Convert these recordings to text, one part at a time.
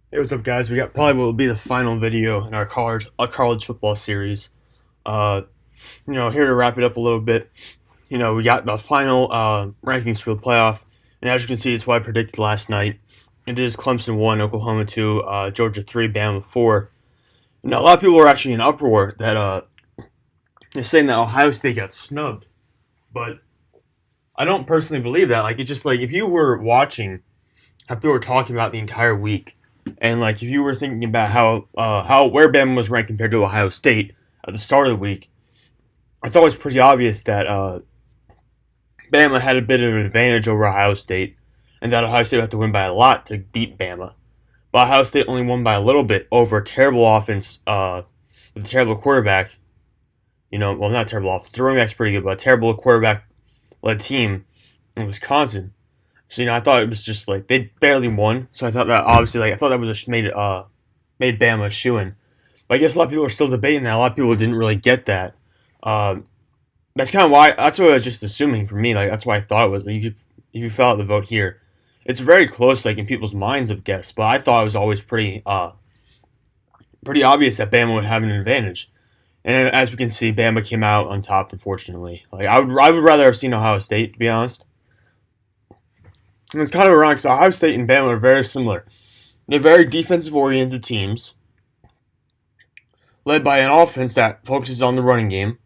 Hey, what's up, guys? We got probably what will be the final video in our college football series. Uh, here to wrap it up a little bit. We got the final rankings for the playoff, and as you can see, it's what I predicted last night. It is Clemson 1, Oklahoma 2, Georgia 3, Bama 4. Now, a lot of people are actually in uproar that they're saying that Ohio State got snubbed, but I don't personally believe that. Like, it's just like if you were watching how people were talking about the entire week. And like, if you were thinking about how where Bama was ranked compared to Ohio State at the start of the week, I thought it was pretty obvious that Bama had a bit of an advantage over Ohio State, and that Ohio State would have to win by a lot to beat Bama. But Ohio State only won by a little bit over a terrible offense with a terrible quarterback. Well, not terrible offense. The running back's pretty good, but a terrible quarterback-led team in Wisconsin. So I thought it was just like they barely won. So I thought that obviously, like I thought that was just made Bama a shoo-in. But I guess a lot of people are still debating that. A lot of people didn't really get that. Uh, that's kind of why. That's what I was just assuming for me. Like that's why I thought it was. Like, if you fill out the vote here, it's very close, like in people's minds, of guess. But I thought it was always pretty obvious that Bama would have an advantage. And as we can see, Bama came out on top. Unfortunately, like I would rather have seen Ohio State, to be honest. And it's kind of ironic because Ohio State and Bama are very similar. They're very defensive oriented teams, led by an offense that focuses on the running game,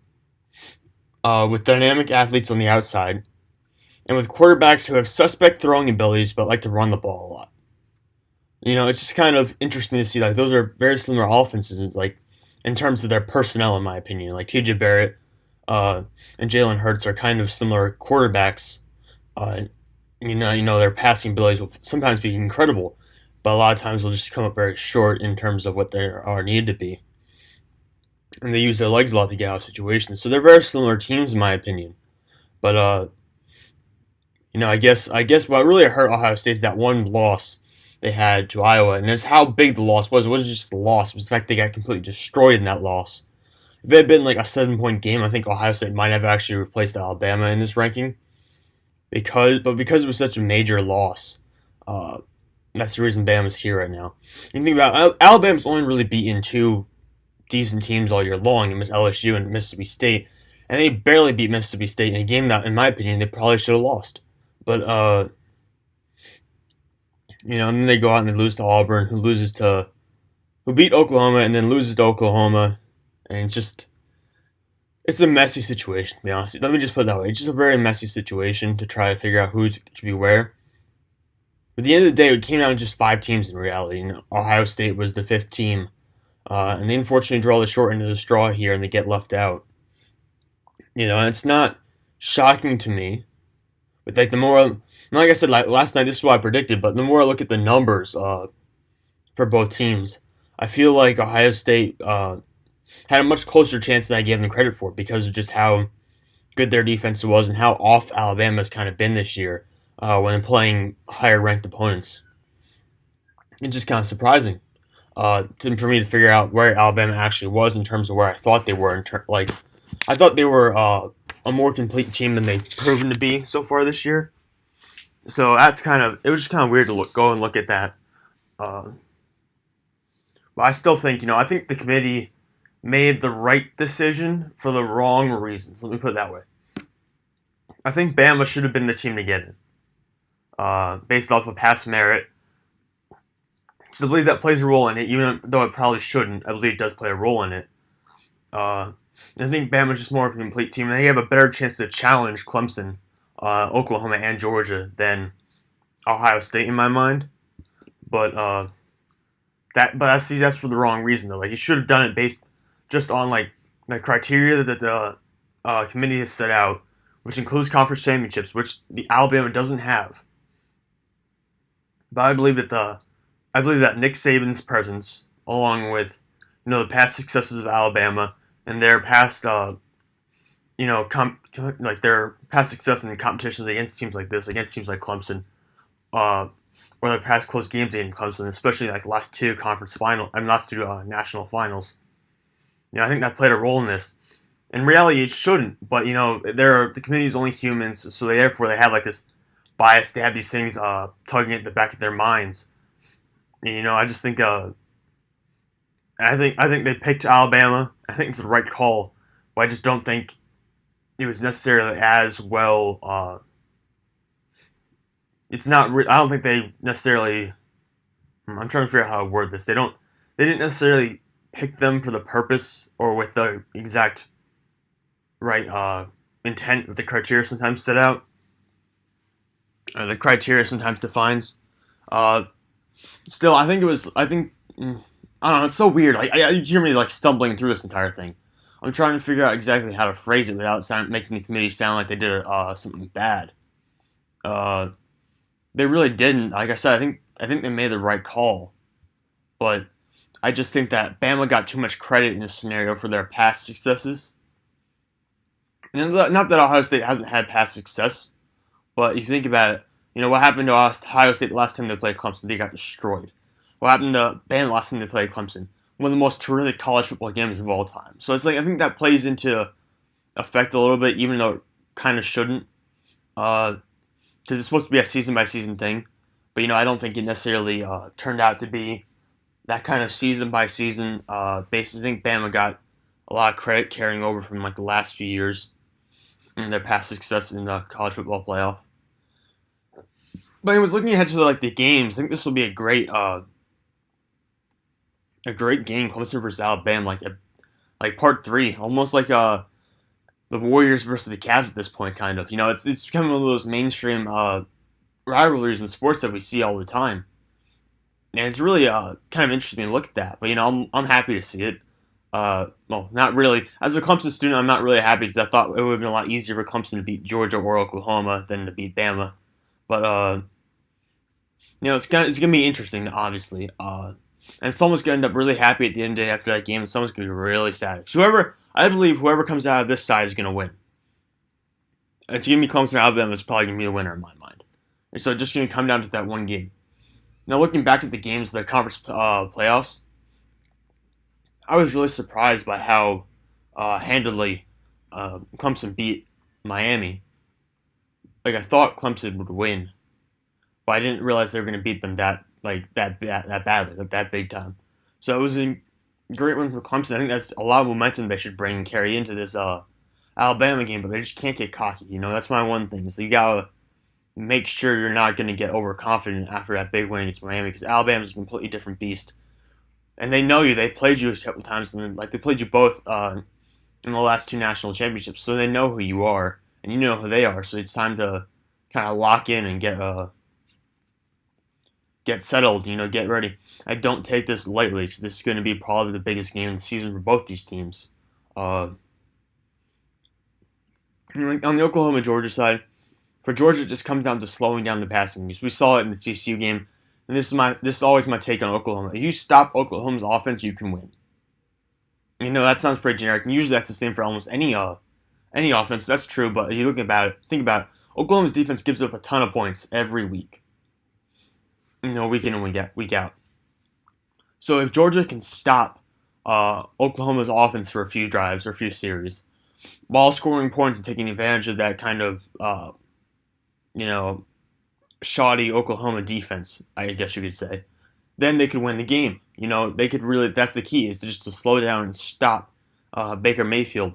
with dynamic athletes on the outside, and with quarterbacks who have suspect throwing abilities but like to run the ball a lot. It's just kind of interesting to see like those are very similar offenses, like in terms of their personnel, in my opinion. Like T.J. Barrett uh, and Jalen Hurts are kind of similar quarterbacks. Uh, their passing abilities will sometimes be incredible, but a lot of times they'll just come up very short in terms of what they are needed to be. And they use their legs a lot to get out of situations. So they're very similar teams, in my opinion. But I guess what really hurt Ohio State is that one loss they had to Iowa, and it's how big the loss was. It wasn't just the loss; it was the fact they got completely destroyed in that loss. If it had been like a 7 point game, I think Ohio State might have actually replaced Alabama in this ranking. Because it was such a major loss, uh, that's the reason Bama's here right now. You think about Alabama's only really beaten two decent teams all year long. It was LSU and Mississippi State, and they barely beat Mississippi State in a game that, in my opinion, they probably should have lost. But and then they go out and they lose to Auburn, who beat Oklahoma and then loses to Oklahoma, and it's a messy situation, to be honest. Let me just put it that way. It's just a very messy situation to try to figure out who should be where. But at the end of the day, it came down to just five teams in reality. Ohio State was the fifth team, and they unfortunately draw the short end of the straw here, and they get left out. And it's not shocking to me, but like like I said, like last night, this is what I predicted. But the more I look at the numbers for both teams, I feel like Ohio State had a much closer chance than I gave them credit for because of just how good their defense was and how off Alabama's kind of been this year when playing higher ranked opponents. It's just kind of surprising for me to figure out where Alabama actually was in terms of where I thought they were. I thought they were a more complete team than they've proven to be so far this year. So it was just kind of weird to go and look at that. Uh, but I still think, I think the committee made the right decision for the wrong reasons. Let me put it that way. I think Bama should have been the team to get in, based off of past merit. So I believe that plays a role in it, even though it probably shouldn't. I believe it does play a role in it. Uh, I think Bama's just more of a complete team, and they have a better chance to challenge Clemson, Oklahoma, and Georgia than Ohio State in my mind. But that's for the wrong reason though. Like he should have done it based just on like the criteria that the committee has set out, which includes conference championships, which the Alabama doesn't have. But I believe that Nick Saban's presence, along with the past successes of Alabama and their past like their past success in competitions against teams like this, against teams like Clemson, uh, or their past close games against Clemson, especially like the last two last two national finals. I think that played a role in this. In reality, it shouldn't, but the committee's only humans, so therefore they have like this bias. They have these things tugging at the back of their minds, I just think I think they picked Alabama. I think it's the right call, but I just don't think it was necessarily as well. It's not. I don't think they necessarily. I'm trying to figure out how to word this. They don't. They didn't necessarily pick them for the purpose or with the exact right intent that the criteria sometimes set out, or the criteria sometimes defines. Uh, Still, I think it was. I think I don't know. It's so weird. You hear me like stumbling through this entire thing. I'm trying to figure out exactly how to phrase it without making the committee sound like they did something bad. Uh, they really didn't. Like I said, I think they made the right call, but I just think that Bama got too much credit in this scenario for their past successes. And not that Ohio State hasn't had past success, but if you think about it, what happened to Ohio State last time they played Clemson? They got destroyed. What happened to Bama last time they played Clemson? One of the most terrific college football games of all time. So it's like I think that plays into effect a little bit, even though it kind of shouldn't, because it's supposed to be a season by season thing. But I don't think it necessarily turned out to be that kind of season by season basis. I think Bama got a lot of credit carrying over from like the last few years and their past success in the college football playoff. But I was looking ahead to like the games. I think this will be a great game, Clemson versus Alabama, like part three, almost like the Warriors versus the Cavs at this point, kind of. It's becoming one of those mainstream rivalries in sports that we see all the time, and it's really kind of interesting to look at that. But I'm happy to see it. Well, not really. As a Clemson student, I'm not really happy because I thought it would have been a lot easier for Clemson to beat Georgia or Oklahoma than to beat Bama. But it's gonna be interesting, obviously. And someone's gonna end up really happy at the end of the day after that game, and someone's gonna be really sad. So I believe whoever comes out of this side is gonna win. It's gonna be Clemson or Alabama is probably gonna be the winner in my mind. And so it's just gonna come down to that one game. Now looking back at the games, the conference playoffs, I was really surprised by how handedly Clemson beat Miami. Like I thought Clemson would win, but I didn't realize they were going to beat them that badly, like that big time. So it was a great win for Clemson. I think that's a lot of momentum they should bring and carry into this Alabama game, but they just can't get cocky. That's my one thing. So you gotta make sure you're not going to get overconfident after that big win against Miami because Alabama's a completely different beast, and they know you. They played you a couple times, and they played you both in the last two national championships, so they know who you are, and you know who they are. So it's time to kind of lock in and get settled, get ready. I don't take this lightly because this is going to be probably the biggest game of the season for both these teams. On the Oklahoma-Georgia side, for Georgia, it just comes down to slowing down the passing use. We saw it in the TCU game, and this is always my take on Oklahoma. If you stop Oklahoma's offense, you can win. That sounds pretty generic, and usually that's the same for almost any offense. That's true, but if you think about it, Oklahoma's defense gives up a ton of points every week. Week in and week out. So if Georgia can stop Oklahoma's offense for a few drives or a few series, while scoring points and taking advantage of that kind of shoddy Oklahoma defense, I guess you could say, then they could win the game. They could really. That's the key, is to slow down and stop Baker Mayfield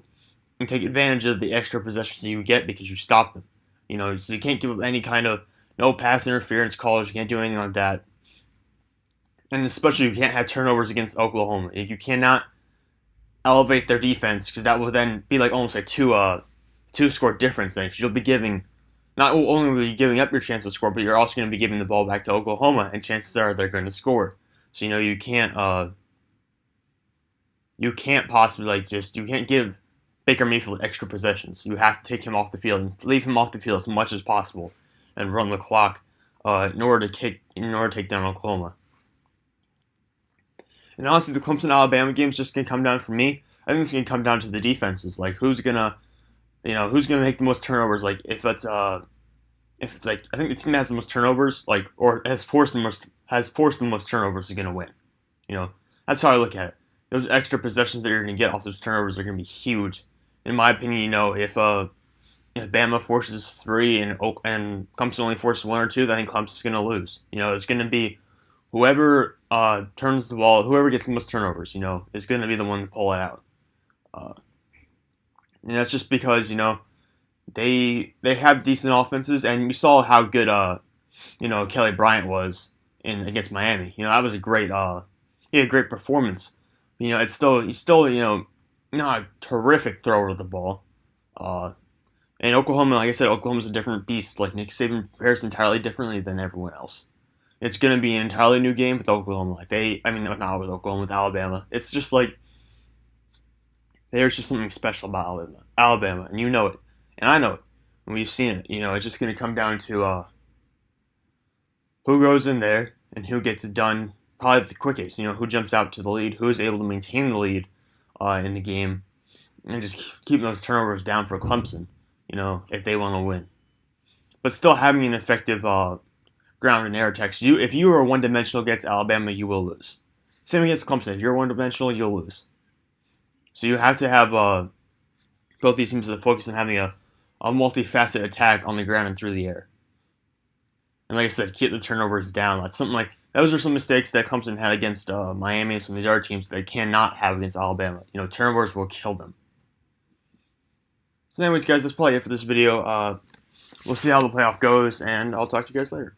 and take advantage of the extra possessions that you get because you stop them. So you can't give up any kind of no pass interference calls. You can't do anything like that. And especially you can't have turnovers against Oklahoma. You cannot elevate their defense because that will then be like almost like two score difference then. Because you'll be giving, not only will you be giving up your chance to score, but you're also going to be giving the ball back to Oklahoma, and chances are they're going to score. So you can't possibly you can't give Baker Mayfield extra possessions. You have to take him off the field and leave him off the field as much as possible and run the clock in order to take down Oklahoma. And honestly, the Clemson-Alabama game is just going to come down for me. I think it's going to come down to the defenses. Like who's gonna make the most turnovers? Like I think the team that has the most turnovers, or has forced the most turnovers, is going to win. That's how I look at it. Those extra possessions that you're going to get off those turnovers are going to be huge. In my opinion, if Bama forces 3 and Clemson only forces 1 or 2, then I think Clemson's going to lose. It's going to be whoever turns the ball, whoever gets the most turnovers, is going to be the one to pull it out. Uh, and that's just because they have decent offenses, and you saw how good Kelly Bryant was in against Miami. That was a great he had a great performance. He's still not a terrific thrower of the ball. Uh, and Oklahoma, like I said, Oklahoma's a different beast. Like Nick Saban prepares entirely differently than everyone else. It's going to be an entirely new game with Oklahoma. Not with Oklahoma, with Alabama. It's just like there's just something special about Alabama, and you know it, and I know it, and we've seen it. It's just going to come down to who goes in there and who gets it done probably the quickest. Who jumps out to the lead, who is able to maintain the lead in the game, and just keep those turnovers down for Clemson. If they want to win, but still having an effective ground and air attacks. If you are one-dimensional against Alabama, you will lose. Same against Clemson. If you're one-dimensional, you'll lose. So you have to have both these teams to focus on having a multifaceted attack on the ground and through the air. And like I said, keep the turnovers down. Those are some mistakes that Clemson had against Miami and some of these other teams that they cannot have against Alabama. Turnovers will kill them. So anyways, guys, that's probably it for this video. We'll see how the playoff goes, and I'll talk to you guys later.